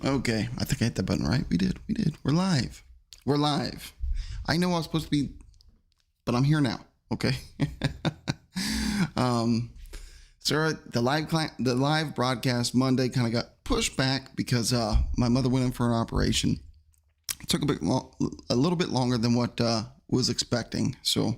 Okay, I think I hit that button right. We did. We're live. We're live. I know I was supposed to be, but I'm here now. Okay. um, Sarah, the live broadcast Monday kind of got pushed back because my mother went in for an operation. It took a little bit longer than what was expecting. So,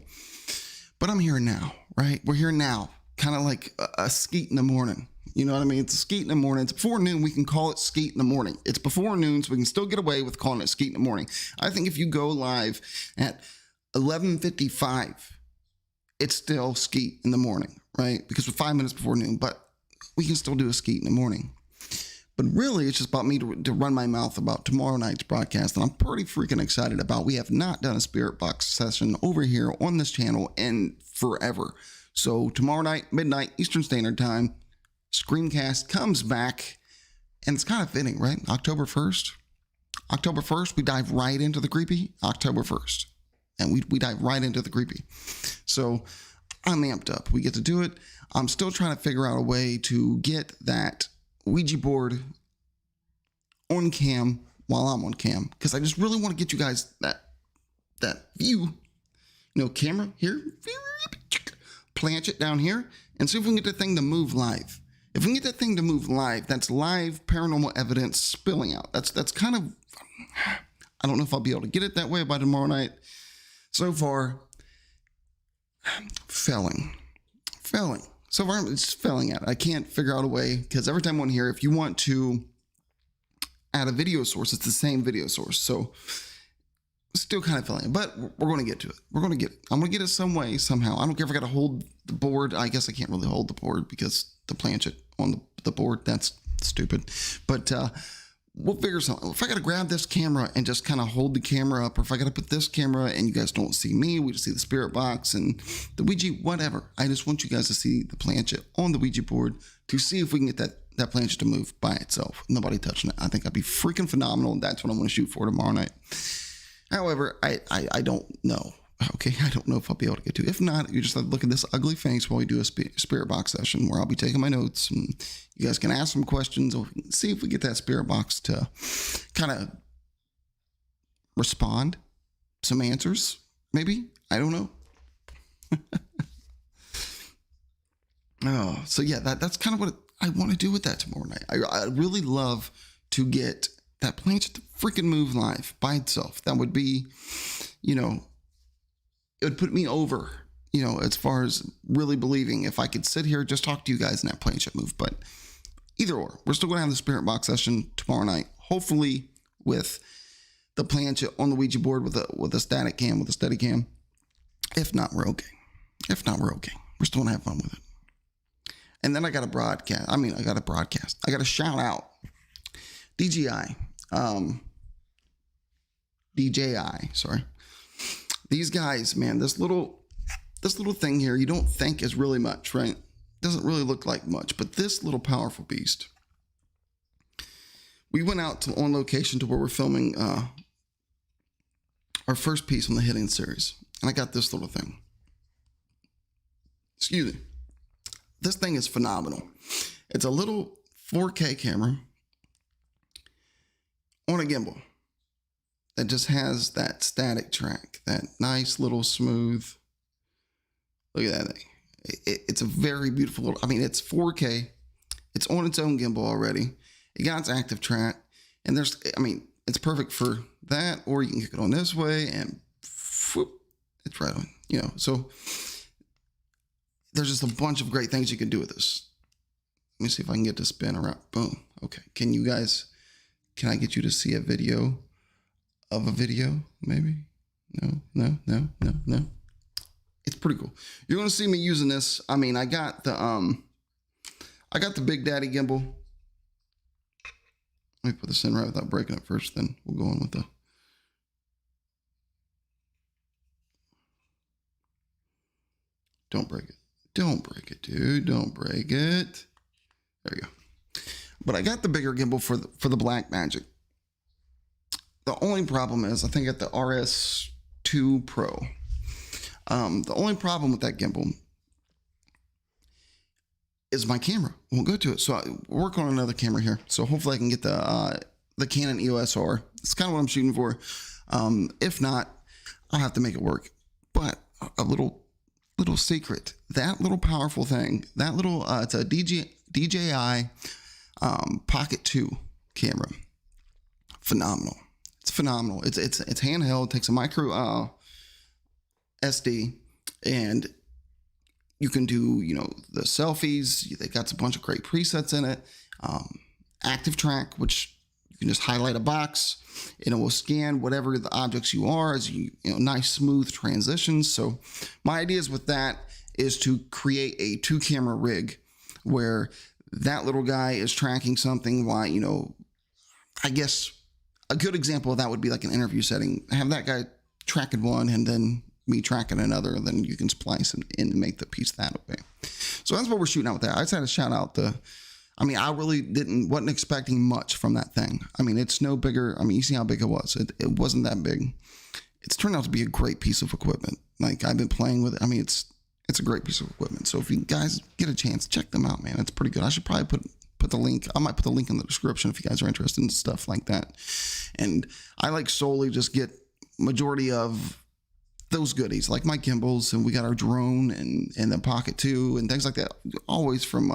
but I'm here now, right? We're here now, kind of like a skeet in the morning. You know what I mean? It's a skeet in the morning. It's before noon. We can call it skeet in the morning. It's before noon, so we can still get away with calling it skeet in the morning. I think if you go live at 11:55, it's still skeet in the morning, right? Because we're 5 minutes before noon, but we can still do a skeet in the morning. But really, it's just about me to run my mouth about tomorrow night's broadcast, and I'm pretty freaking excited about. We have not done a Spirit Box session over here on this channel in forever. So tomorrow night, midnight, Eastern Standard Time, Screamcast comes back, and it's kind of fitting, right? October 1st. October 1st, we dive right into the creepy. October 1st. And we dive right into the creepy. So I'm amped up. We get to do it. I'm still trying to figure out a way to get that Ouija board on cam while I'm on cam, because I just really want to get you guys that view, camera here, planchet down here, and see if we can get the thing to move live. If we can get that thing to move live, that's live paranormal evidence spilling out. That's kind of, I don't know if I'll be able to get it that way by tomorrow night. So far, failing. So far, I'm just failing at it. I can't figure out a way, because every time I'm on here, if you want to add a video source, it's the same video source. So still kind of failing, but we're going to get to it. We're going to get it. I'm going to get it some way, somehow. I don't care if I got to hold the board. I guess I can't really hold the board because the planchet on the board, that's stupid. But we'll figure something. If I got to grab this camera and just kind of hold the camera up, or if I got to put this camera and you guys don't see me, we just see the spirit box and the Ouija, whatever. I just want you guys to see the planchet on the Ouija board to see if we can get that planchet to move by itself. Nobody touching it. I think that'd be freaking phenomenal. That's what I'm going to shoot for tomorrow night. However, I don't know. Okay, I don't know if I'll be able to get to it. If not, you just have to look at this ugly face while we do a spirit box session where I'll be taking my notes and you guys can ask some questions or see if we get that spirit box to kind of respond. Some answers, maybe. I don't know. So yeah, that's kind of what I want to do with that tomorrow night. I really love to get that planchet to freaking move live by itself. That would be, it would put me over, as far as really believing if I could sit here, just talk to you guys and that planchet move. But either or, we're still going to have the spirit box session tomorrow night, hopefully with the planchet on the Ouija board with a static cam, with a steady cam. If not, we're okay. We're still going to have fun with it. And then I got a broadcast. I got a shout out. DJI, sorry. These guys, man, this little thing here, you don't think is really much, right? Doesn't really look like much, but this little powerful beast. We went out on location to where we're filming our first piece on the Hidden series, and I got this little thing. Excuse me. This thing is phenomenal. It's a little 4K camera on a gimbal that just has that static track, that nice little smooth. Look at that thing. It's a very beautiful little, it's 4K. It's on its own gimbal already. It got its active track, and it's perfect for that, or you can kick it on this way and whoop, it's right on, so there's just a bunch of great things you can do with this. Let me see if I can get this spin around. Boom. Okay. Can I get you to see a video of a video? Maybe? No. It's pretty cool. You're going to see me using this. I got the Big Daddy gimbal. Let me put this in right without breaking it first, then we'll go on with the... Don't break it. Don't break it, dude. Don't break it. There you go. But I got the bigger gimbal for the Black Magic. The only problem is I think at the RS2 Pro. The only problem with that gimbal is my camera won't go to it. So I work on another camera here. So hopefully I can get the the Canon EOS R. It's kind of what I'm shooting for. If not, I'll have to make it work. But a little secret, that little powerful thing, that little it's a DJI Pocket 2 camera. Phenomenal. It's phenomenal. It's handheld. It takes a micro SD, and you can do, the selfies. They got a bunch of great presets in it. Active track, which you can just highlight a box and it will scan whatever the objects you are as nice smooth transitions. So my ideas with that is to create a 2-camera rig where that little guy is tracking something while, I guess a good example of that would be like an interview setting. Have that guy tracking one and then me tracking another, and then you can splice and make the piece that way. So that's what we're shooting out with that. I just had to shout out I really wasn't expecting much from that thing. It's no bigger. You see how big it was. It wasn't that big. It's turned out to be a great piece of equipment. Like, I've been playing with it. It's a great piece of equipment. So if you guys get a chance, check them out, man. It's pretty good. I should probably put the link. I might put the link in the description if you guys are interested in stuff like that. And I solely just get majority of those goodies, like my gimbals, and we got our drone and the Pocket 2 and things like that, always from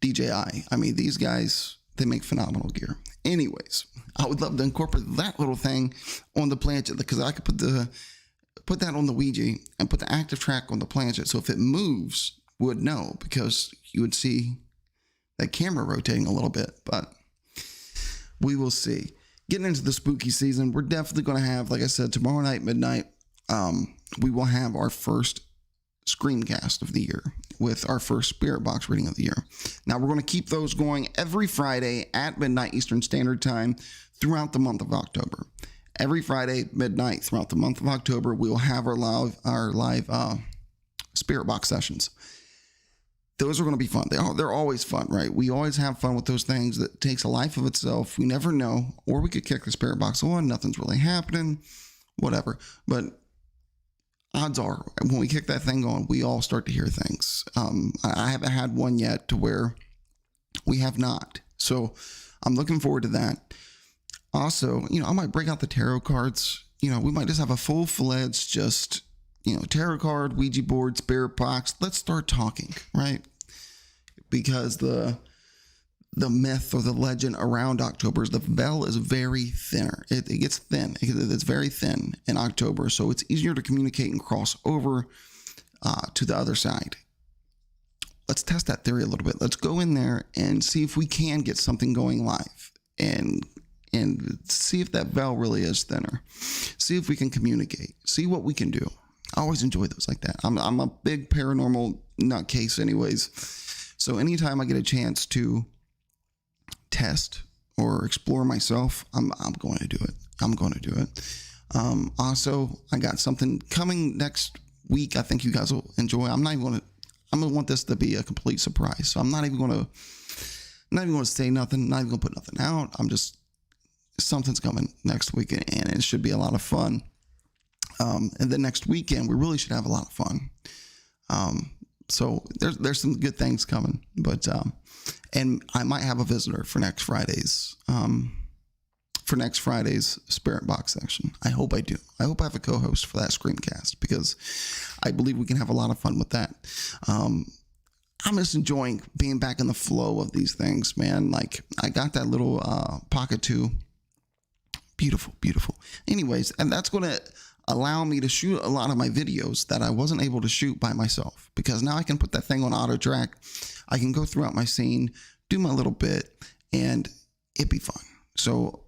DJI. These guys, they make phenomenal gear. Anyways, I would love to incorporate that little thing on the planchette, because I could put that on the Ouija and put the active track on the planchette. So if it moves, we would know, because you would see that camera rotating a little bit. But we will see. Getting into the spooky season, we're definitely going to have, like I said, tomorrow night, midnight, we will have our first Screamcast of the year with our first Spirit Box reading of the year. Now, we're going to keep those going every Friday at midnight Eastern Standard Time throughout the month of October. Every Friday, midnight throughout the month of October, we will have our live Spirit Box sessions. Those are going to be fun. They're always fun, right? We always have fun with those things. That takes a life of itself. We never know. Or we could kick the Spirit Box on. Nothing's really happening. Whatever. But odds are, when we kick that thing on, we all start to hear things. I haven't had one yet to where we have not. So I'm looking forward to that. Also, I might break out the tarot cards. We might just have a full-fledged just... tarot card, Ouija board, Spirit Box. Let's start talking, right? Because the myth or the legend around October is the veil is very thinner. It gets thin. It's very thin in October, so it's easier to communicate and cross over to the other side. Let's test that theory a little bit. Let's go in there and see if we can get something going live and see if that veil really is thinner. See if we can communicate. See what we can do. I always enjoy those like that. I'm a big paranormal nutcase anyways. So anytime I get a chance to test or explore myself, I'm going to do it. I'm going to do it. Also, I got something coming next week I think you guys will enjoy. I'm going to want this to be a complete surprise. So I'm not even going to say nothing, not even going to put nothing out. Something's coming next week, and it should be a lot of fun. And then next weekend, we really should have a lot of fun. So there's some good things coming, but, and I might have a visitor for next Friday's Spirit Box section. I hope I do. I hope I have a co-host for that Screamcast, because I believe we can have a lot of fun with that. I'm just enjoying being back in the flow of these things, man. Like, I got that little, Pocket 2. Beautiful, beautiful. Anyways, and that's going to allow me to shoot a lot of my videos that I wasn't able to shoot by myself, because now I can put that thing on auto track. I can go throughout my scene, do my little bit, and it'd be fun. So,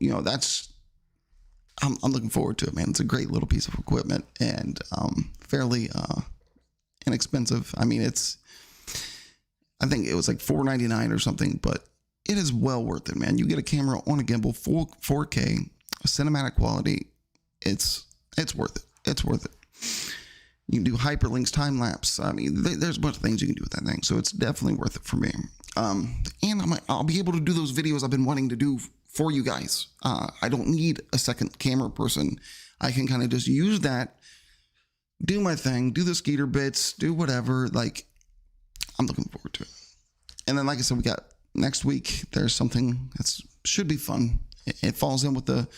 I'm looking forward to it, man. It's a great little piece of equipment, and fairly inexpensive. I think it was like $4.99 or something, but it is well worth it, man. You get a camera on a gimbal, full 4K, cinematic quality. It's worth it. It's worth it. You can do hyperlinks, time lapse. There's a bunch of things you can do with that thing. So it's definitely worth it for me. And I'll be able to do those videos I've been wanting to do for you guys. I don't need a second camera person. I can kind of just use that, do my thing, do the Skeeter bits, do whatever. Like, I'm looking forward to it. And then, like I said, we got next week there's something that should be fun. It falls in with the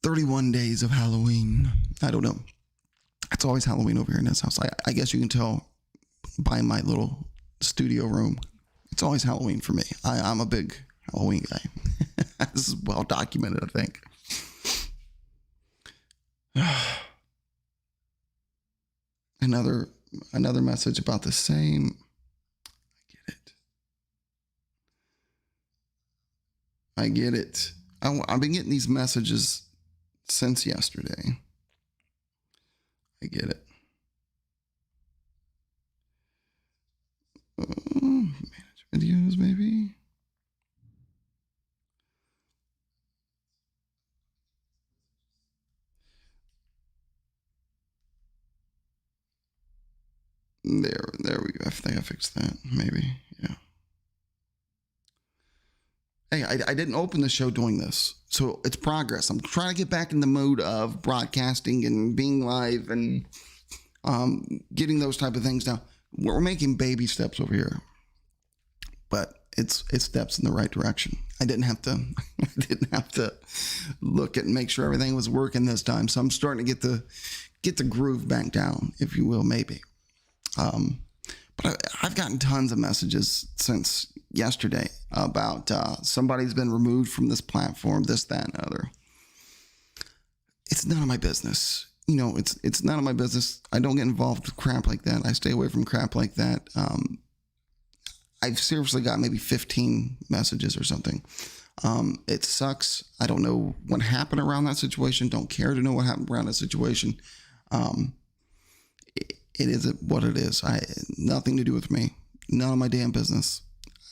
31 days of Halloween. I don't know. It's always Halloween over here in this house. I guess you can tell by my little studio room. It's always Halloween for me. I'm a big Halloween guy. This is well documented, I think. Another message about the same. I get it. I've been getting these messages since yesterday. I get it. Manage videos, maybe. There we go. I think I fixed that. Maybe. Yeah. Hey, I didn't open the show doing this, so it's progress. I'm trying to get back in the mode of broadcasting and being live and getting those type of things down. We're making baby steps over here, but it's steps in the right direction. I didn't have to look at and make sure everything was working this time. So I'm starting to get the groove back down, if you will, maybe. But I've gotten tons of messages since yesterday about somebody's been removed from this platform, this, that, and other. It's none of my business. You know, it's none of my business. I don't get involved with crap like that. I stay away from crap like that. I've seriously got maybe 15 messages or something. It sucks. I don't know what happened around that situation. Don't care to know what happened around that situation. It is what it is. Nothing to do with me. None of my damn business.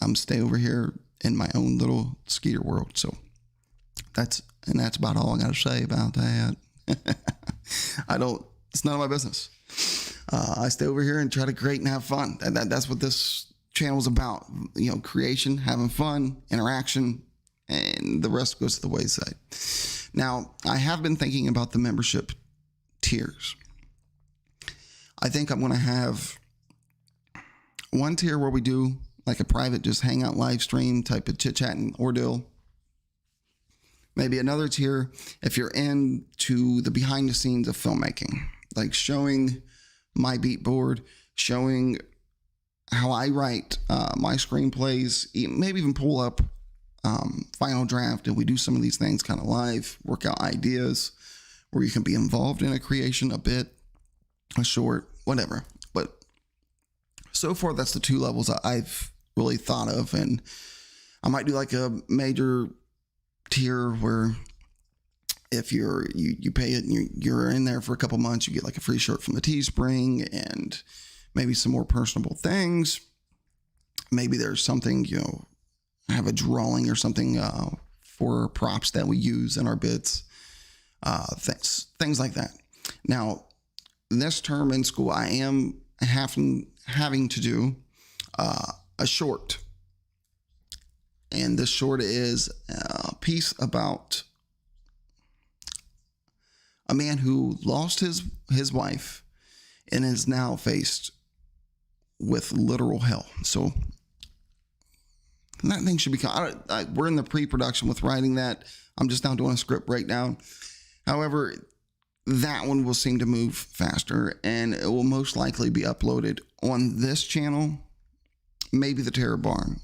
I'm stay over here in my own little Skeeter world. So that's about all I got to say about that. It's none of my business. I stay over here and try to create and have fun. That's what this channel is about. You know, creation, having fun, interaction, and the rest goes to the wayside. Now, I have been thinking about the membership tiers. I think I'm going to have one tier where we do like a private, just hangout live stream type of chit chat and ordeal. Maybe another tier if you're into the behind the scenes of filmmaking, like showing my beat board, showing how I write my screenplays, maybe even pull up Final Draft, and we do some of these things kind of live, work out ideas where you can be involved in a creation, a bit, a short, whatever. But so far, that's the two levels I've really thought of, and I might do like a major tier where if you pay it and you're in there for a couple months, you get like a free shirt from the Teespring and maybe some more personable things. Maybe there's something, you know, have a drawing or something for props that we use in our bits, things like that. Now, this term in school, I am having to do a short. And this short is a piece about a man who lost his wife and is now faced with literal hell. So that thing should be, we're in the pre-production with writing that. I'm just now doing a script breakdown. However, that one will seem to move faster, and it will most likely be uploaded on this channel, maybe the Terror Barn.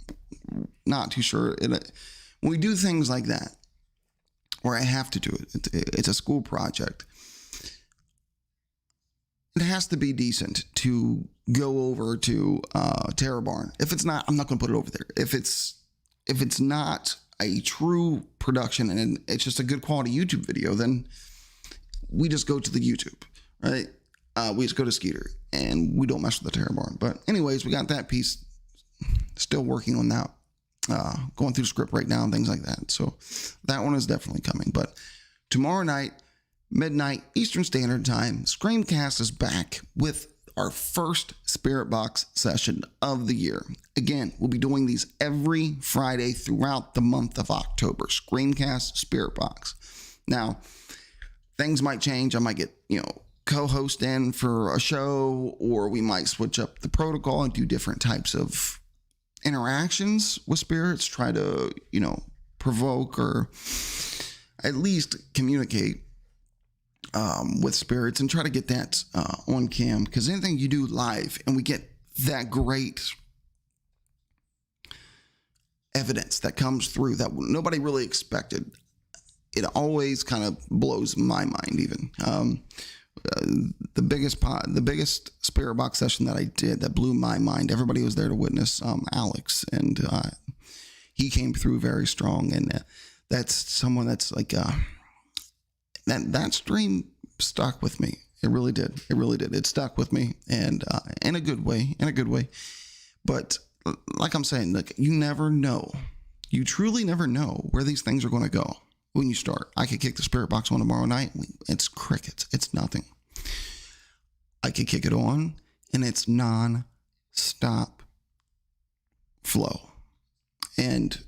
Not too sure. When we do things like that, where I have to do it, it's a school project, it has to be decent to go over to Terror Barn. If it's not, I'm not going to put it over there. If it's not a true production and it's just a good quality YouTube video, then we just go to the YouTube, right? We just go to Skeeter and we don't mess with the Terror Barn. But anyways, we got that piece, still working on that. Going through the script right now and things like that. So that one is definitely coming. But tomorrow night, midnight Eastern Standard Time, Screamcast is back with our first Spirit Box session of the year. Again, we'll be doing these every Friday throughout the month of October. Screamcast, Spirit Box. Now, things might change. I might get, co-host in for a show, or we might switch up the protocol and do different types of interactions with spirits, try to, provoke or at least communicate with spirits and try to get that on cam, because anything you do live and we get that great evidence that comes through that nobody really expected, it always kind of blows my mind. Even the biggest spirit box session that I did that blew my mind, everybody was there to witness, Alex, and he came through very strong. And that's someone that's like that stream stuck with me. It really did. It stuck with me, and in a good way. But like I'm saying, look, you never know. You truly never know where these things are going to go when you start. I could kick the spirit box on tomorrow night. It's crickets. It's nothing. I could kick it on, and it's non-stop flow. And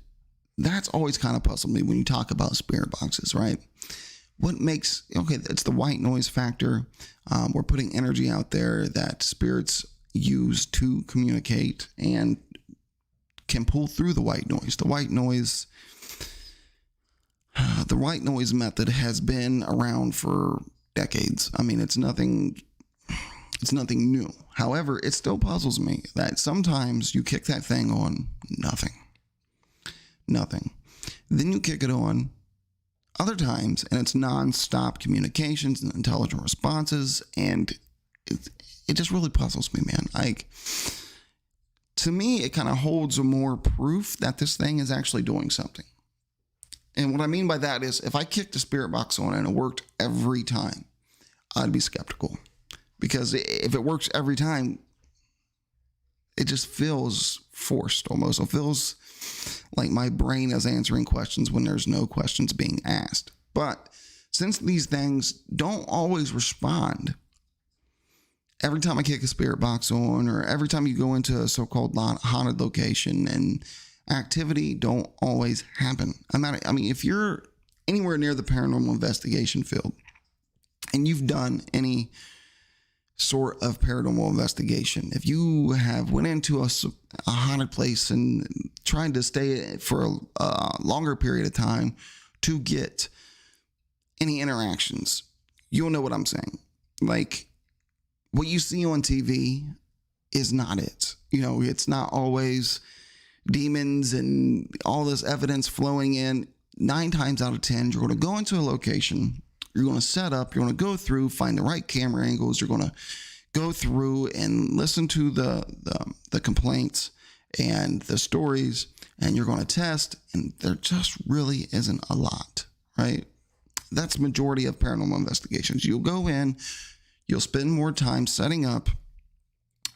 that's always kind of puzzled me when you talk about spirit boxes, right? What makes, it's the white noise factor. We're putting energy out there that spirits use to communicate and can pull through the white noise. The white noise method has been around for decades. I mean, it's nothing new. However, it still puzzles me that sometimes you kick that thing on, nothing. Then you kick it on other times, and it's non-stop communications and intelligent responses, and it just really puzzles me, man. Like, to me, it kind of holds more proof that this thing is actually doing something. And what I mean by that is, if I kicked a spirit box on and it worked every time, I'd be skeptical. Because if it works every time, it just feels forced almost. It feels like my brain is answering questions when there's no questions being asked. But since these things don't always respond, every time I kick a spirit box on, or every time you go into a so-called haunted location, and activity don't always happen. I mean, if you're anywhere near the paranormal investigation field and you've done any sort of paranormal investigation, if you have went into a haunted place and tried to stay for a longer period of time to get any interactions, you'll know what I'm saying. Like, what you see on TV is not it. It's not always demons and all this evidence flowing in. 9 times out of 10, you're going to go into a location, you're going to set up, you're going to go through, find the right camera angles, you're going to go through and listen to the complaints and the stories, and you're going to test, and there just really isn't a lot, right? That's the majority of paranormal investigations. You'll go in, you'll spend more time setting up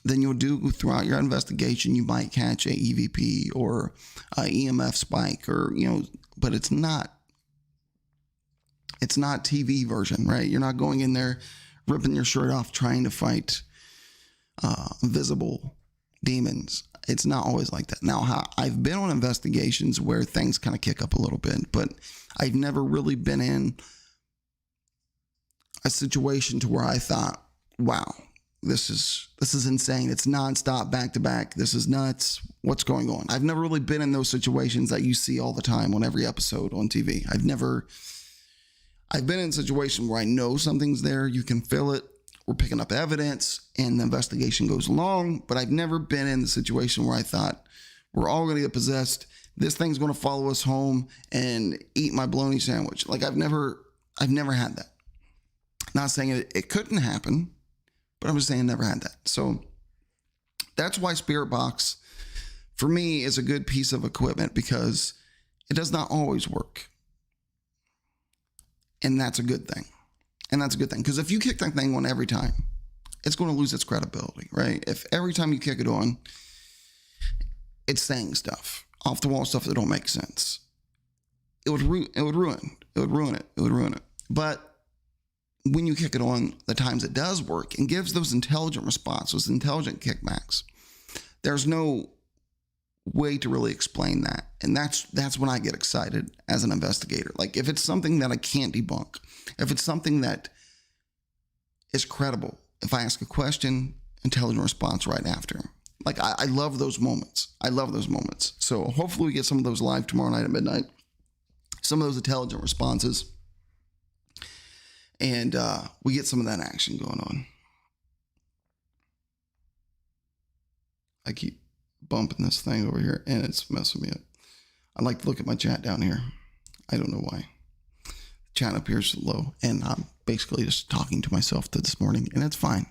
than you'll do throughout your investigation. You might catch a EVP or a EMF spike, or, but it's not TV version, right? You're not going in there ripping your shirt off trying to fight visible demons. It's not always like that. Now, I've been on investigations where things kind of kick up a little bit, but I've never really been in a situation to where I thought, wow, this is insane. It's nonstop, back to back. This is nuts. What's going on? I've never really been in those situations that you see all the time on every episode on TV. I've been in a situation where I know something's there. You can feel it. We're picking up evidence and the investigation goes along, but I've never been in the situation where I thought we're all going to get possessed. This thing's going to follow us home and eat my bologna sandwich. Like, I've never had that. Not saying it couldn't happen, but I'm just saying I never had that. So that's why Spirit Box, for me, is a good piece of equipment, because it does not always work. And that's a good thing. Because if you kick that thing on every time, it's going to lose its credibility, right? If every time you kick it on, it's saying stuff, off the wall stuff that don't make sense, it would ruin it. But when you kick it on the times it does work and gives those intelligent responses, intelligent kickbacks, there's no way to really explain that. And that's when I get excited as an investigator. Like, if it's something that I can't debunk, if it's something that is credible, if I ask a question, intelligent response right after. Like, I love those moments. I love those moments. So hopefully we get some of those live tomorrow night at midnight. Some of those intelligent responses. And we get some of that action going on. I keep bumping this thing over here and it's messing me up. I like to look at my chat down here. I don't know why. The chat up here is low and I'm basically just talking to myself this morning and it's fine.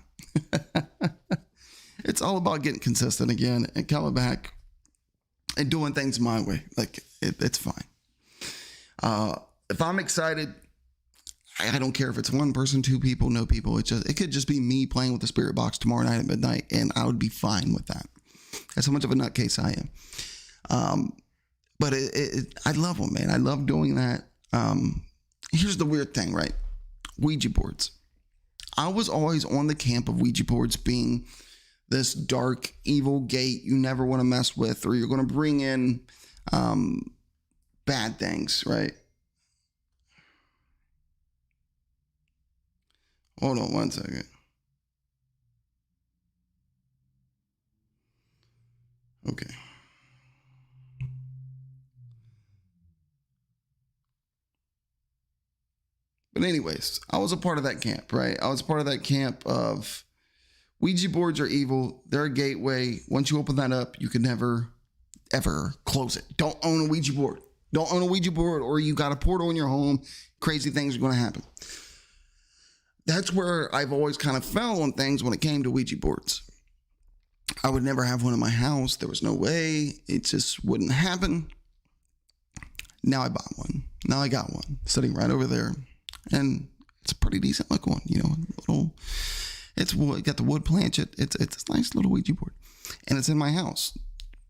It's all about getting consistent again and coming back and doing things my way. Like it's fine. If I'm excited, I don't care if it's one person, two people, no people. It could just be me playing with the spirit box tomorrow night at midnight, and I would be fine with that. That's how much of a nutcase I am. But I love them, man. I love doing that. Here's the weird thing, right? Ouija boards. I was always on the camp of Ouija boards being this dark, evil gate you never want to mess with, or you're going to bring in bad things, right? Hold on one second. Okay. But anyways, I was a part of that camp, right? I was part of that camp of Ouija boards are evil. They're a gateway. Once you open that up, you can never, ever close it. Don't own a Ouija board. Don't own a Ouija board, or you got a portal in your home. Crazy things are going to happen. That's where I've always kind of fell on things when it came to Ouija boards. I would never have one in my house. There was no way. It just wouldn't happen. Now I bought one. Now I got one sitting right over there. And it's a pretty decent looking one, you know, it's got the wood planchette. It's a nice little Ouija board. And it's in my house.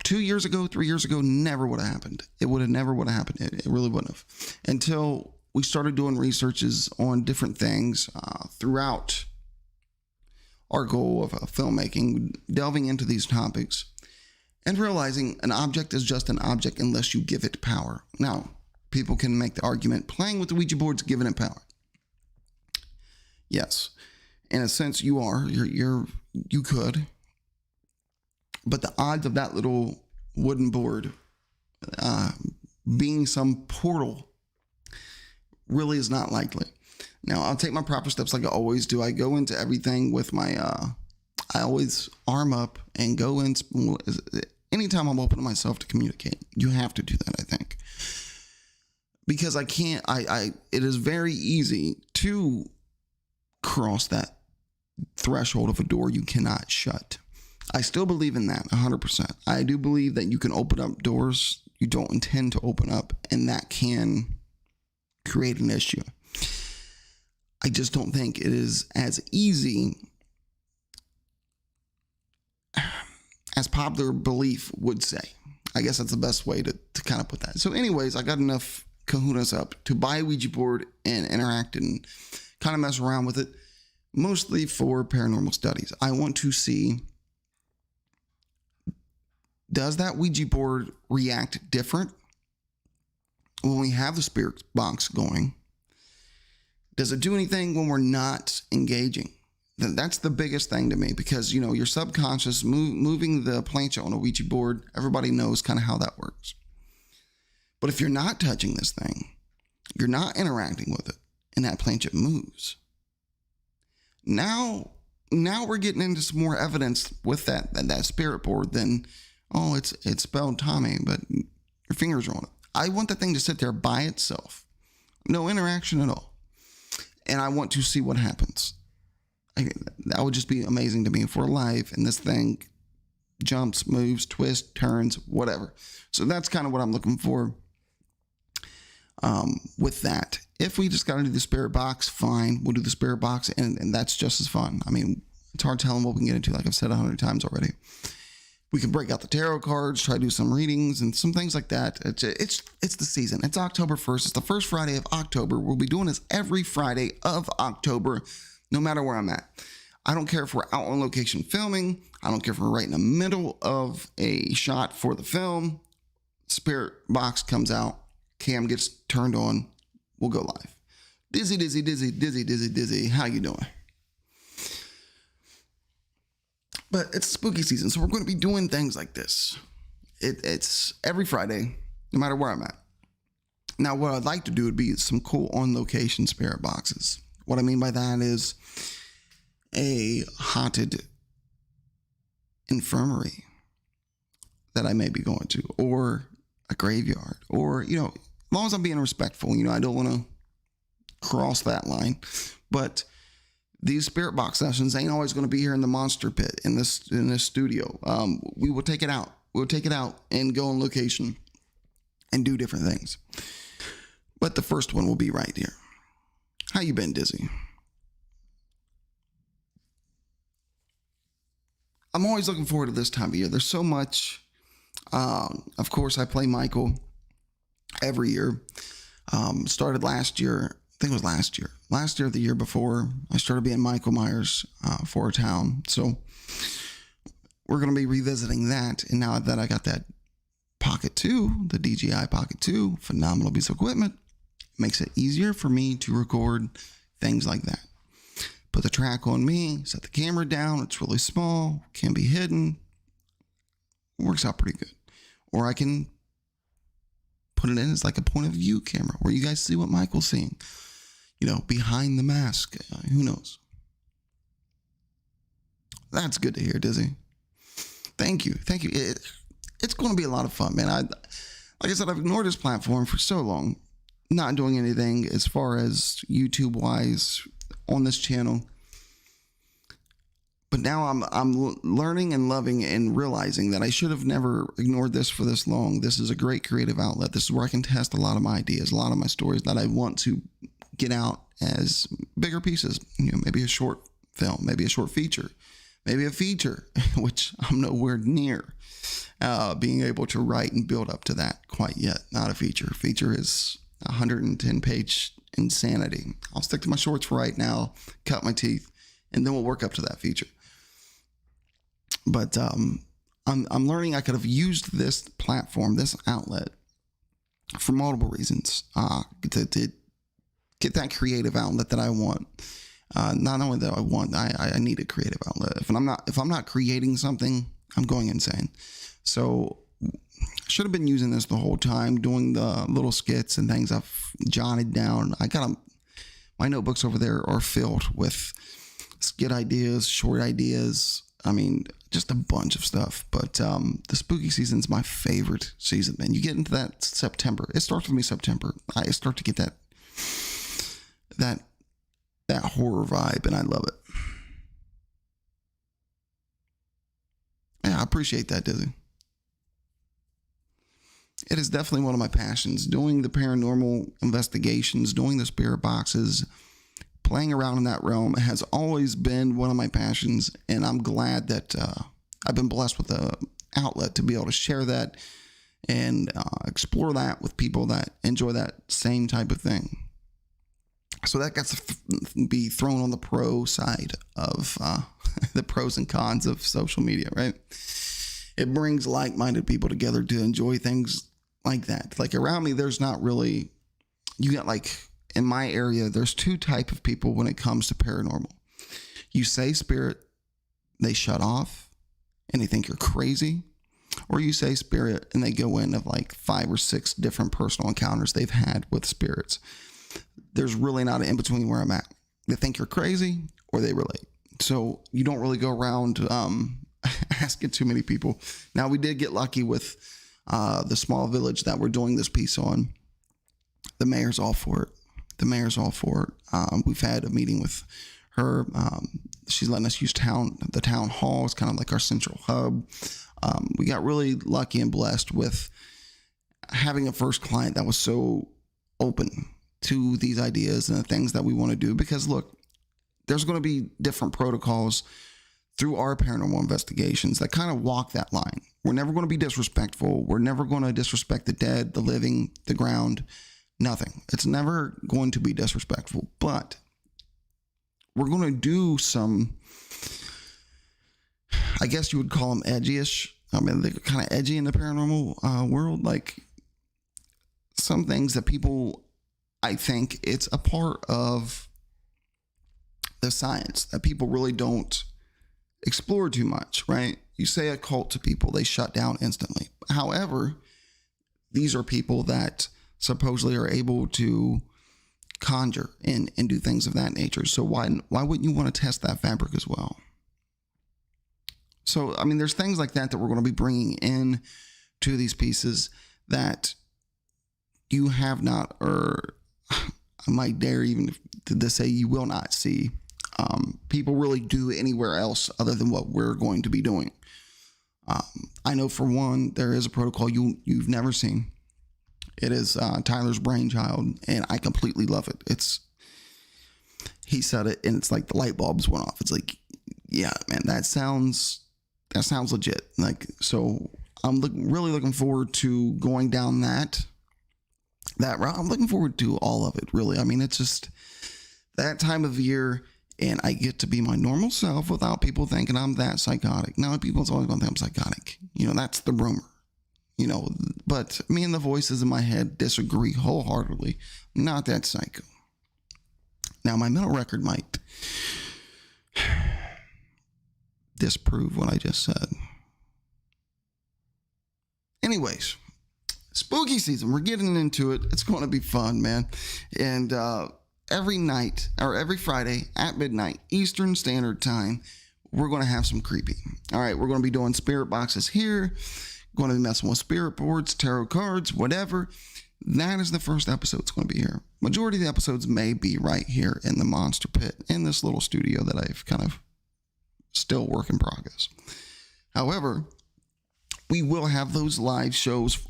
2 years ago, 3 years ago, never would have happened. It would have never would have happened. It really wouldn't have. Until we started doing researches on different things throughout our goal of filmmaking, delving into these topics and realizing an object is just an object unless you give it power. Now, people can make the argument playing with the Ouija board's giving it power. Yes, in a sense you are. You could. But the odds of that little wooden board being some portal really is not likely. Now, I'll take my proper steps like I always do. I go into everything with my, I always arm up and go in. Anytime I'm open to myself to communicate, you have to do that, I think. Because it is very easy to cross that threshold of a door you cannot shut. I still believe in that 100%. I do believe that you can open up doors you don't intend to open up, and that can create an issue. I just don't think it is as easy as popular belief would say. I guess that's the best way to kind of put that. So anyways, I got enough kahunas up to buy a Ouija board and interact and kind of mess around with it, mostly for paranormal studies. I want to see, does that Ouija board react different when we have the spirit box going? Does it do anything when we're not engaging? That's the biggest thing to me, because, you know, your subconscious moving the planchette on a Ouija board, everybody knows kind of how that works. But if you're not touching this thing, you're not interacting with it, and that planchette moves. Now we're getting into some more evidence with that spirit board than, oh, it's spelled Tommy, but your fingers are on it. I want the thing to sit there by itself. No interaction at all. And I want to see what happens. That would just be amazing to me if we're live and this thing jumps, moves, twists, turns, whatever. So that's kind of what I'm looking for with that. If we just got to do the spirit box, fine. We'll do the spirit box, and that's just as fun. I mean, it's hard telling what we can get into, like I've said 100 times already. We can break out the tarot cards, try to do some readings and some things like that. It's the season. It's October 1st. It's the first Friday of October. We'll be doing this every Friday of October, no matter where I'm at. I don't care if we're out on location filming. I don't care if we're right in the middle of a shot for the film. Spirit box comes out. Cam gets turned on. We'll go live. Dizzy. How you doing? But it's spooky season, so we're going to be doing things like this. It's every Friday, no matter where I'm at. Now, what I'd like to do would be some cool on-location spirit boxes. What I mean by that is a haunted infirmary that I may be going to, or a graveyard, or, as long as I'm being respectful, I don't want to cross that line. But these spirit box sessions ain't always going to be here in the monster pit in this studio. We will take it out. We'll take it out and go on location and do different things. But the first one will be right here. How you been, Dizzy? I'm always looking forward to this time of year. There's so much. Of course, I play Michael every year. Started last year. I think it was last year. Last year or the year before, I started being Michael Myers for a town. So we're going to be revisiting that. And now that I got that Pocket 2, the DJI Pocket 2, phenomenal piece of equipment, makes it easier for me to record things like that. Put the track on me, set the camera down. It's really small, can be hidden. Works out pretty good. Or I can put it in as like a point of view camera where you guys see what Michael's seeing. Behind the mask. Who knows? That's good to hear, Dizzy. Thank you. It's going to be a lot of fun, man. Like I said, I've ignored this platform for so long, not doing anything as far as YouTube-wise on this channel. But now I'm learning and loving and realizing that I should have never ignored this for this long. This is a great creative outlet. This is where I can test a lot of my ideas, a lot of my stories that I want to get out as bigger pieces. Maybe a short film, maybe a short feature, maybe a feature, which I'm nowhere near being able to write and build up to that quite yet. Not a feature. Feature is 110-page insanity. I'll stick to my shorts for right now, cut my teeth, and then we'll work up to that feature. But I'm learning I could have used this platform, this outlet, for multiple reasons to get that creative outlet that I want. Not only that I want, I need a creative outlet. If I'm not creating something, I'm going insane. So I should have been using this the whole time, doing the little skits and things I've jotted down. My notebooks over there are filled with skit ideas, short ideas. I mean, just a bunch of stuff. But the spooky season's my favorite season, man. You get into that September. It starts with me September. I start to get that horror vibe, and I love it. Yeah, I appreciate that, Dizzy. It is definitely one of my passions. Doing the paranormal investigations, doing the spirit boxes, playing around in that realm has always been one of my passions, and I'm glad that I've been blessed with the outlet to be able to share that and explore that with people that enjoy that same type of thing. So that gets to be thrown on the pro side of the pros and cons of social media, right? It brings like-minded people together to enjoy things like that. Like around me, there's not really, you got like, in my area, there's two type of people when it comes to paranormal. You say spirit, they shut off and they think you're crazy. Or you say spirit and they go into like 5 or 6 different personal encounters they've had with spirits. There's really not an in-between where I'm at. They think you're crazy or they relate. So you don't really go around asking too many people. Now, we did get lucky with the small village that we're doing this piece on. The mayor's all for it. We've had a meeting with her. She's letting us use the town hall. It's kind of like our central hub. We got really lucky and blessed with having a first client that was so open to these ideas and the things that we want to do. Because look, there's going to be different protocols through our paranormal investigations that kind of walk that line. We're never going to be disrespectful. We're never going to disrespect the dead, the living, the ground, nothing. It's never going to be disrespectful, but we're going to do some, I guess you would call them edgy-ish. I mean, they're kind of edgy in the paranormal world. Like some things that people, I think it's a part of the science that people really don't explore too much, right? You say occult to people, they shut down instantly. However, these are people that supposedly are able to conjure and do things of that nature. So why wouldn't you want to test that fabric as well? So, I mean, there's things like that we're going to be bringing in to these pieces that you have not, or I might dare even to say you will not see people really do anywhere else other than what we're going to be doing. I know for one, there is a protocol you've never seen. It is Tyler's brainchild, and I completely love it. He said it, and it's like the light bulbs went off. It's like, yeah, man, that sounds legit. Like, so I'm really looking forward to going down that route. I'm looking forward to all of it, really. I mean, it's just that time of year, and I get to be my normal self without people thinking I'm that psychotic. Now, people's always going to think I'm psychotic. That's the rumor. But me and the voices in my head disagree wholeheartedly. Not that psycho. Now, my mental record might disprove what I just said. Anyways, spooky season. We're getting into it. It's going to be fun, man. And every night, or every Friday at midnight, Eastern Standard Time, we're going to have some creepy. All right, we're going to be doing spirit boxes here. Going to be messing with spirit boards, tarot cards, whatever. That is the first episode that's going to be here. Majority of the episodes may be right here in the monster pit, in this little studio that I've kind of still work in progress. However, we will have those live shows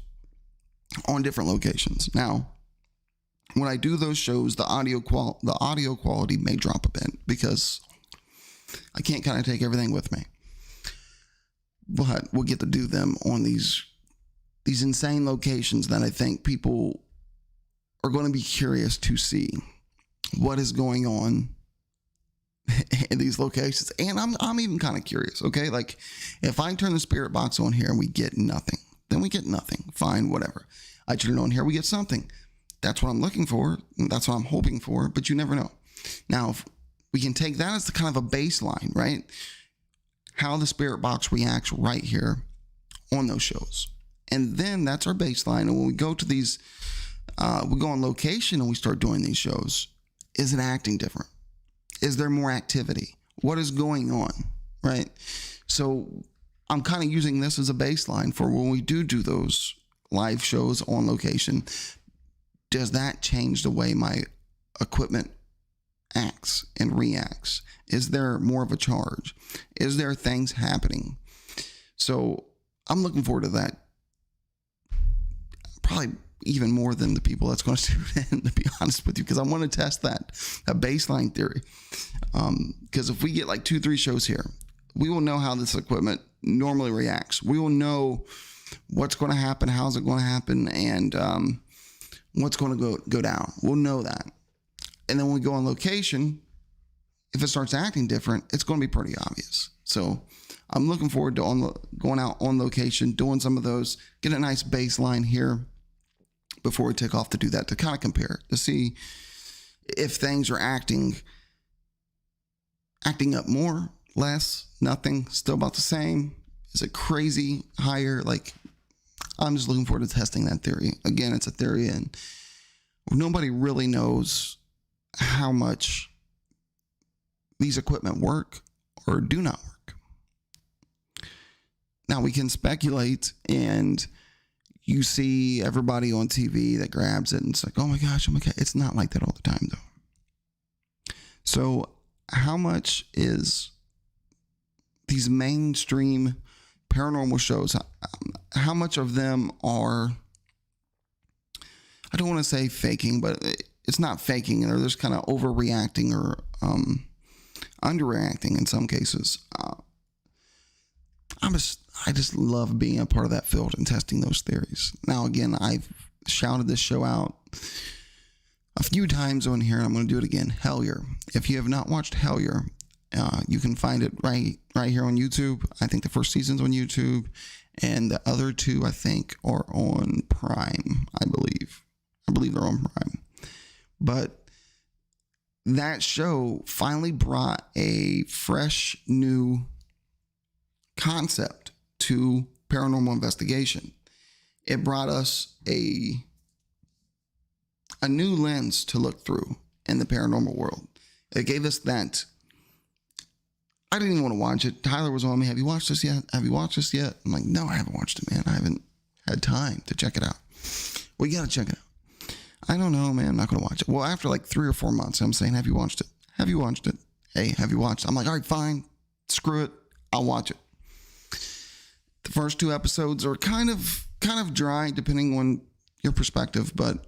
on different locations. Now, when I do those shows, the audio quality may drop a bit because I can't kind of take everything with me. But we'll get to do them on these insane locations that I think people are going to be curious to see what is going on in these locations. And I'm even kind of curious, okay? Like, if I turn the spirit box on here and we get nothing, then we get nothing. Fine, whatever. I turn it on here, we get something. That's what I'm looking for. That's what I'm hoping for, but you never know. Now, if we can take that as the kind of a baseline, right? How the spirit box reacts right here on those shows. And then that's our baseline. And when we go to these, we go on location and we start doing these shows, is it acting different? Is there more activity? What is going on, right? So I'm kind of using this as a baseline for when we do those live shows on location. Does that change the way my equipment acts and reacts? Is there more of a charge? Is there things happening? So I'm looking forward to that. Probably even more than the people that's going to tune in, to be honest with you, because I want to test that baseline theory. Because if we get like 2-3 shows here, we will know how this equipment normally reacts. We will know what's going to happen, how's it going to happen, and what's going to go down. We'll know that. And then when we go on location, if it starts acting different, it's going to be pretty obvious. So I'm looking forward to going out on location, doing some of those, get a nice baseline here before we take off to do that, to kind of compare, to see if things are acting up more, less, nothing, still about the same. Is it crazy, higher? Like, I'm just looking forward to testing that theory. Again, it's a theory, and nobody really knows how much these equipment work or do not work. Now, we can speculate, and you see everybody on TV that grabs it and it's like, oh my gosh, it's not like that all the time, though. So how much is these mainstream paranormal shows, how much of them are, I don't want to say faking, but it's not faking. They're just kind of overreacting or underreacting in some cases. I just love being a part of that field and testing those theories. Now, again, I've shouted this show out a few times on here, and I'm going to do it again. Hellier. If you have not watched Hellier, you can find it right here on YouTube. I think the first season's on YouTube, and the other two, I think, are on Prime, I believe. I believe they're on Prime. But that show finally brought a fresh, new concept to paranormal investigation. It brought us a new lens to look through in the paranormal world. It gave us that. I didn't even want to watch it. Tyler was on me. Have you watched this yet? Have you watched this yet? I'm like, no, I haven't watched it, man. I haven't had time to check it out. Well, you got to check it out. I don't know, man. I'm not going to watch it. Well, after like 3 or 4 months, I'm saying, have you watched it? Have you watched it? Hey, have you watched it? I'm like, all right, fine. Screw it. I'll watch it. The first 2 episodes are kind of dry, depending on your perspective. But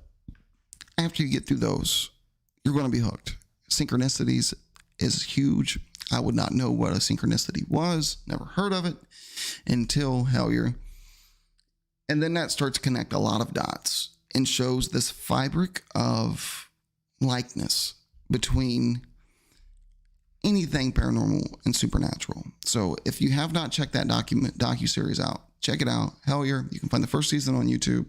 after you get through those, you're going to be hooked. Synchronicities is huge. I would not know what a synchronicity was. Never heard of it until Hellier. And then that starts to connect a lot of dots and shows this fabric of likeness between anything paranormal and supernatural. So if you have not checked that docuseries out, check it out. Hellier. You can find the first season on YouTube.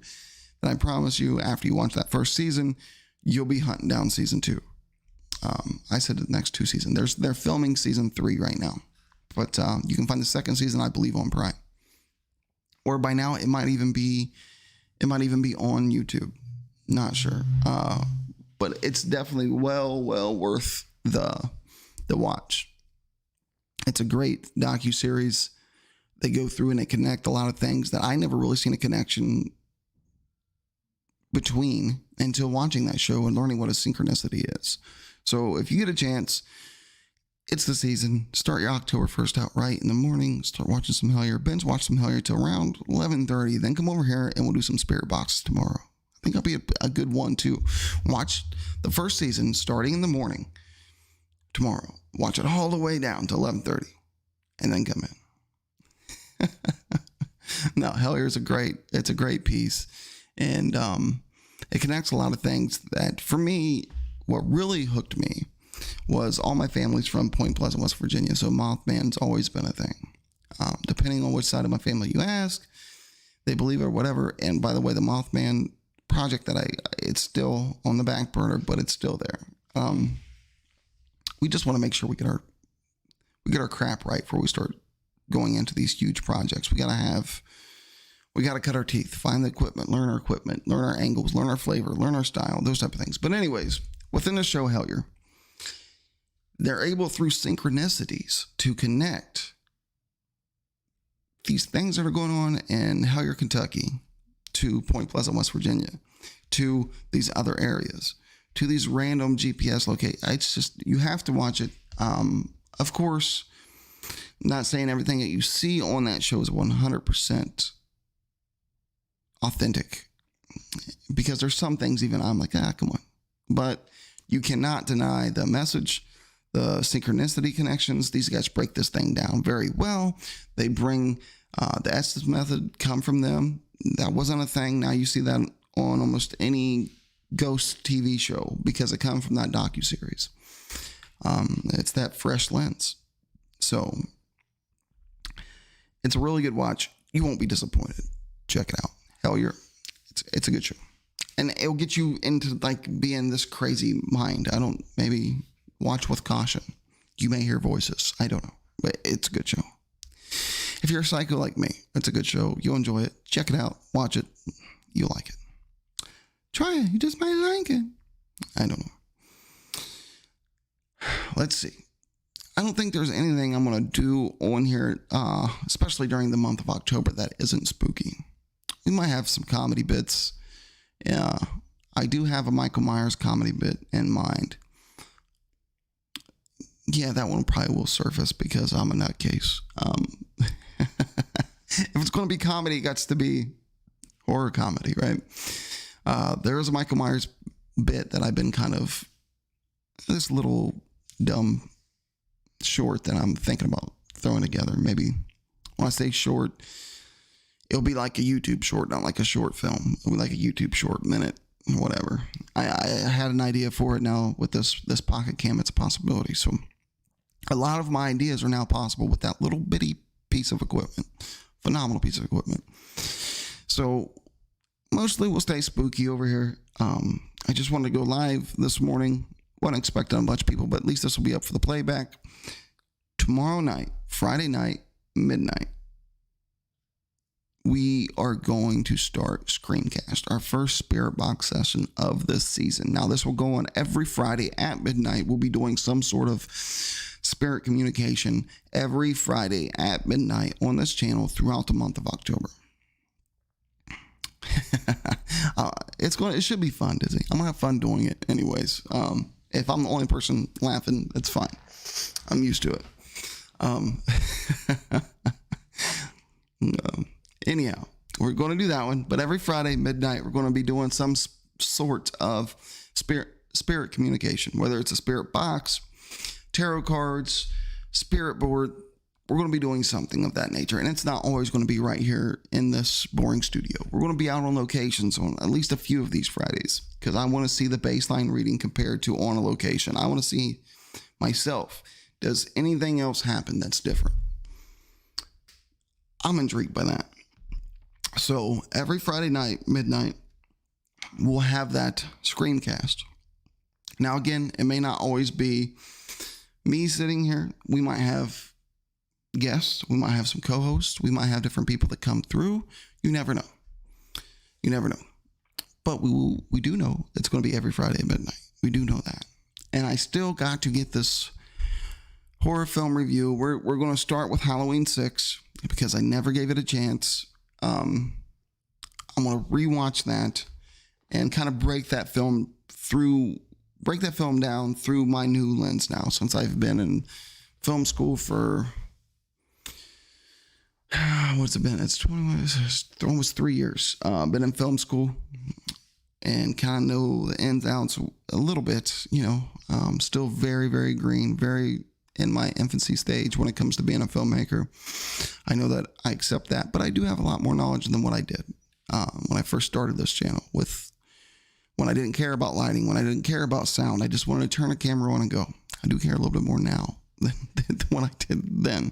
And I promise you, after you watch that first season, you'll be hunting down season 2. I said the next 2 seasons. They're filming season 3 right now. But you can find the second season, I believe, on Prime. Or by now, it might even be on YouTube. Not sure. But it's definitely well worth the watch. It's a great docuseries. They go through and they connect a lot of things that I never really seen a connection between until watching that show and learning what a synchronicity is. So if you get a chance, it's the season. Start your October 1st out right in the morning. Start watching some Hellier. Binge watch some Hellier till around 11:30. Then come over here and we'll do some spirit boxes tomorrow. I think that'll be a good one too. Watch the first season starting in the morning tomorrow. Watch it all the way down to 11:30 and then come in. No, Hellier is it's a great piece. And it connects a lot of things that, for me, what really hooked me was all my family's from Point Pleasant, West Virginia. So Mothman's always been a thing. Depending on which side of my family you ask, they believe it or whatever. And by the way, the Mothman project it's still on the back burner, but it's still there. We just want to make sure we get our crap right before we start going into these huge projects. We got to cut our teeth, find the equipment, learn our angles, learn our flavor, learn our style, those type of things. But anyways, within the show Hellier, they're able through synchronicities to connect these things that are going on in Hellier, Kentucky, to Point Pleasant, West Virginia, to these other areas, to these random GPS locations. It's just, you have to watch it. Of course, not saying everything that you see on that show is 100% authentic, because there's some things even I'm like, come on. But you cannot deny the message, the synchronicity connections. These guys break this thing down very well. They bring the Estes method come from them. That wasn't a thing. Now you see that on almost any ghost TV show because it comes from that docuseries. It's that fresh lens. So it's a really good watch. You won't be disappointed. Check it out. Hellier. It's a good show. And it'll get you into like being this crazy mind. Maybe watch with caution. You may hear voices. I don't know. But it's a good show. If you're a psycho like me, it's a good show. You'll enjoy it. Check it out. Watch it. You'll like it. Try it. You just might like it. I don't know. Let's see. I don't think there's anything I'm going to do on here, especially during the month of October, that isn't spooky. We might have some comedy bits. Yeah, I do have a Michael Myers comedy bit in mind. Yeah, that one probably will surface because I'm a nutcase. If it's going to be comedy, it got to be horror comedy, right? There is a Michael Myers bit that I've been this little dumb short that I'm thinking about throwing together. Maybe when I say short, it'll be like a YouTube short, not like a short film. It'll be like a YouTube short, minute, whatever. I had an idea for it. Now with this pocket cam, it's a possibility. So a lot of my ideas are now possible with that little bitty piece of equipment. Phenomenal piece of equipment. So mostly we'll stay spooky over here. I just wanted to go live this morning. Wasn't expecting a bunch of people, but at least this will be up for the playback. Tomorrow night, Friday night, midnight, we are going to start Screamcast, our first spirit box session of this season. Now, this will go on every Friday at midnight. We'll be doing some sort of spirit communication every Friday at midnight on this channel throughout the month of October. It should be fun, Dizzy. I'm gonna have fun doing it anyways. If I'm the only person laughing, it's fine. I'm used to it. Anyhow, we're going to do that one, but every Friday midnight, we're going to be doing some sort of spirit communication, whether it's a spirit box, tarot cards, spirit board. We're going to be doing something of that nature, and it's not always going to be right here in this boring studio. We're going to be out on locations on at least a few of these Fridays, because I want to see the baseline reading compared to on a location. I want to see myself. Does anything else happen that's different? I'm intrigued by that. So every Friday night, midnight, we'll have that Screamcast. Now, again, it may not always be me sitting here. We might have guests. We might have some co-hosts. We might have different people that come through. You never know. You never know. But we do know it's going to be every Friday at midnight. We do know that. And I still got to get this horror film review. We're going to start with Halloween 6 because I never gave it a chance. I'm going to rewatch that and kind of break that film down through my new lens now, since I've been in film school for what's it been? It's almost 3 years. Been in film school and kind of know the ins and outs a little bit. Still very, very green, very in my infancy stage when it comes to being a filmmaker. I know that I accept that, but I do have a lot more knowledge than what I did when I first started this channel, when I didn't care about lighting, when I didn't care about sound. I just wanted to turn a camera on and go. I do care a little bit more now than what I did then.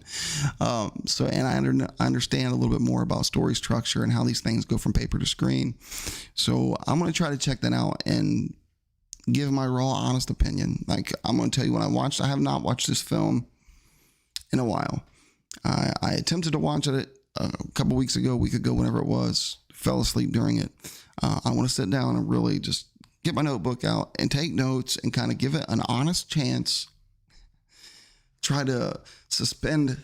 And I understand a little bit more about story structure and how these things go from paper to screen. So I'm going to try to check that out and give my raw, honest opinion. Like, I'm going to tell you, I have not watched this film in a while. I attempted to watch it a couple week ago, whenever it was, fell asleep during it. I want to sit down and really just get my notebook out and take notes and kind of give it an honest chance. Try to suspend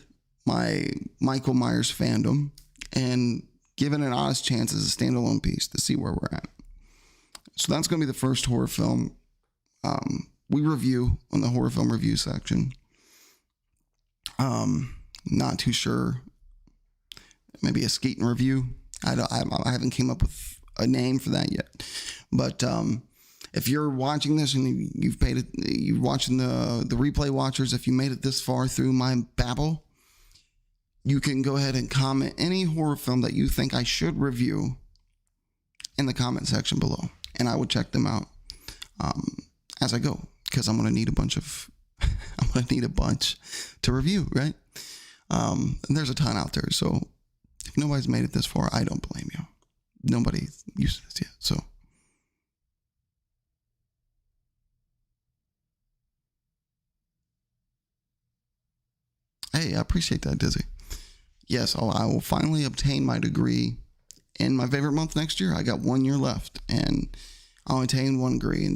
my Michael Myers fandom and give it an honest chance as a standalone piece to see where we're at. So that's going to be the first horror film we review on the horror film review section. Not too sure. Maybe a Skeeton review. I haven't came up with a name for that yet. But if you're watching this and you're watching the replay watchers, if you made it this far through my babble, you can go ahead and comment any horror film that you think I should review in the comment section below. And I will check them out as I go, because I'm going to need a bunch to review, right? And there's a ton out there. So if nobody's made it this far, I don't blame you. Nobody's used to this yet. So hey, I appreciate that, Dizzy. Yes, I will finally obtain my degree in my favorite month next year. I got 1 year left, and I'll attain one degree,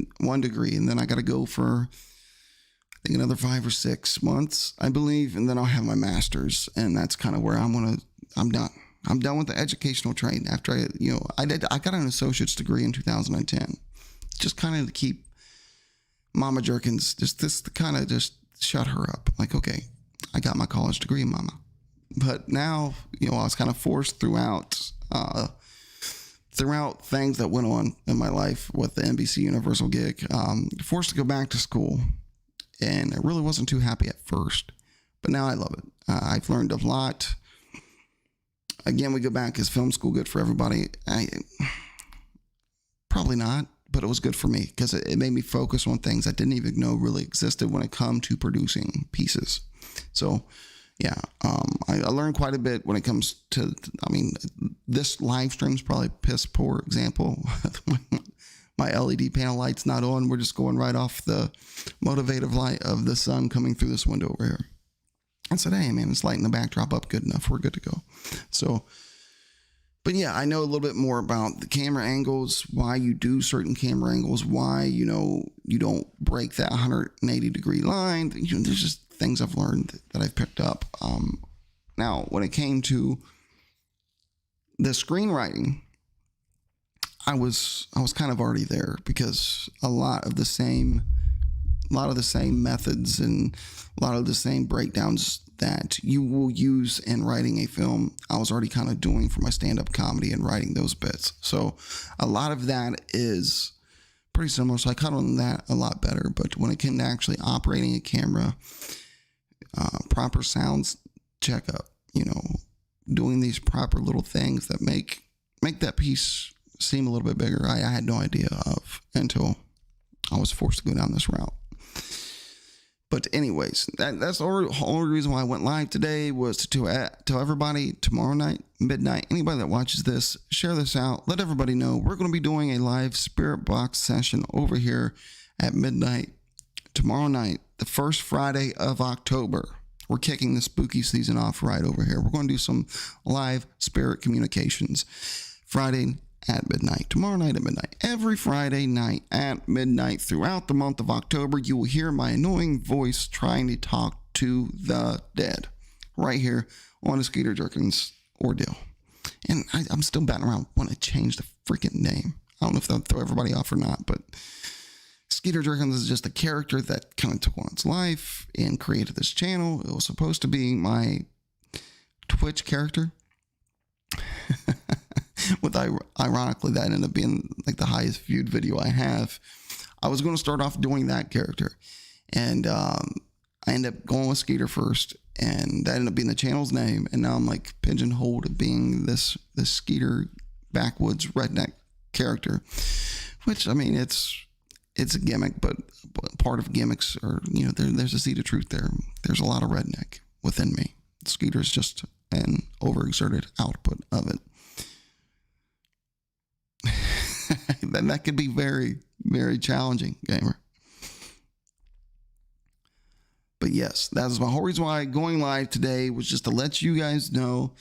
and then I got to go for, I think, another 5 or 6 months, I believe, and then I'll have my master's, and that's kind of where I'm done. I'm done with the educational train. After I got an associate's degree in 2010, just kind of to keep Mama Jerkins, just shut her up. Like, okay, I got my college degree, Mama. But now, I was kind of forced throughout things that went on in my life with the NBC Universal gig, forced to go back to school, and I really wasn't too happy at first, but now I love it. I've learned a lot. Again, we go back, is film school good for everybody? Probably not, but it was good for me because it made me focus on things I didn't even know really existed when it come to producing pieces. So yeah, I learned quite a bit when it comes to, this live stream is probably piss poor example. My LED panel light's not on. We're just going right off the motivative light of the sun coming through this window over here. I said, hey, man, let's lighten the backdrop up good enough. We're good to go. So, but yeah, I know a little bit more about the camera angles, why you do certain camera angles, why, you don't break that 180 degree line. There's just things I've learned that I've picked up. Now, when it came to the screenwriting, I was kind of already there, because a lot of the same methods and a lot of the same breakdowns that you will use in writing a film, I was already kind of doing for my stand-up comedy and writing those bits. So a lot of that is pretty similar. So I caught on that a lot better. But when it came to actually operating a camera, proper sounds checkup, doing these proper little things that make that piece seem a little bit bigger, I had no idea of until I was forced to go down this route. But anyways, that's the only reason why I went live today, was to tell everybody tomorrow night, midnight, anybody that watches this, share this out. Let everybody know we're going to be doing a live spirit box session over here at midnight tomorrow night, the first Friday of October. We're kicking the spooky season off right over here. We're going to do some live spirit communications Friday at midnight, tomorrow night at midnight, every Friday night at midnight throughout the month of October. You will hear my annoying voice trying to talk to the dead right here on the Skeeter Jerkins ordeal. And I'm still batting around, want to change the freaking name. I don't know if that'll throw everybody off or not, but Skeeter Jerkins is just a character that kind of took on its life and created this channel. It was supposed to be my Twitch character. Ironically, that ended up being like the highest viewed video I have. I was going to start off doing that character, and I ended up going with Skeeter first, and that ended up being the channel's name. And now I'm like pigeonholed of being this Skeeter backwoods redneck character, which, I mean, it's a gimmick, but part of gimmicks are, there's a seed of truth there. There's a lot of redneck within me. Skeeter's just an overexerted output of it. Then that could be very, very challenging, gamer. But yes, that is my whole reason why going live today, was just to let you guys know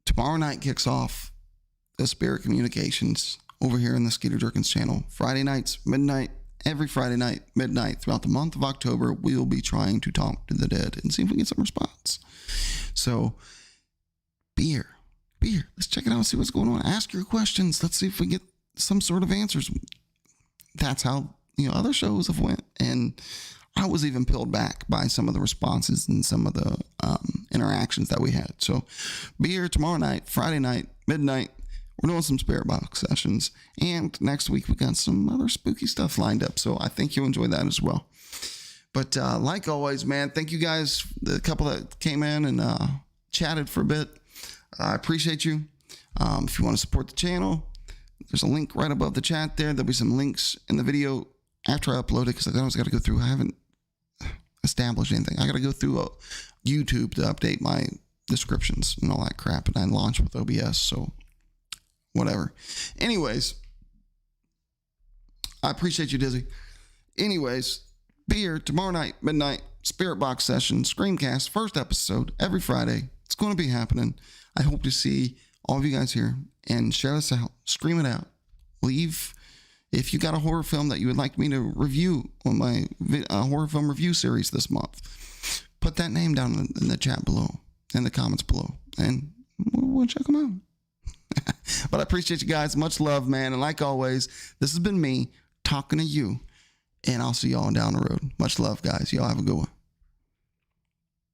tomorrow night kicks off the Spirit Communications over here in the Skeeter Jerkins channel. Friday nights, midnight, every Friday night, midnight, throughout the month of October, we will be trying to talk to the dead and see if we get some response. So be here. Let's check it out and see what's going on. Ask your questions. Let's see if we get some sort of answers. That's how, other shows have went. And I was even peeled back by some of the responses and some of the interactions that we had. So be here tomorrow night, Friday night, midnight. We're doing some spirit box sessions. And next week, we got some other spooky stuff lined up. So I think you'll enjoy that as well. But like always, man, thank you guys, the couple that came in and chatted for a bit. I appreciate you. If you want to support the channel, there's a link right above the chat there. There'll be some links in the video after I upload it, because I always got to go through. I haven't established anything. I got to go through YouTube to update my descriptions and all that crap. And I launched with OBS, so whatever. Anyways, I appreciate you, Dizzy. Anyways, be here tomorrow night, midnight, Spirit Box Session, Screamcast, first episode, every Friday. It's going to be happening. I hope to see all of you guys here, and share this out, scream it out. Leave, if you got a horror film that you would like me to review on my horror film review series this month, put that name down in the chat below, in the comments below, and we'll check them out. But I appreciate you guys. Much love, man. And like always, this has been me talking to you, and I'll see y'all down the road. Much love, guys. Y'all have a good one.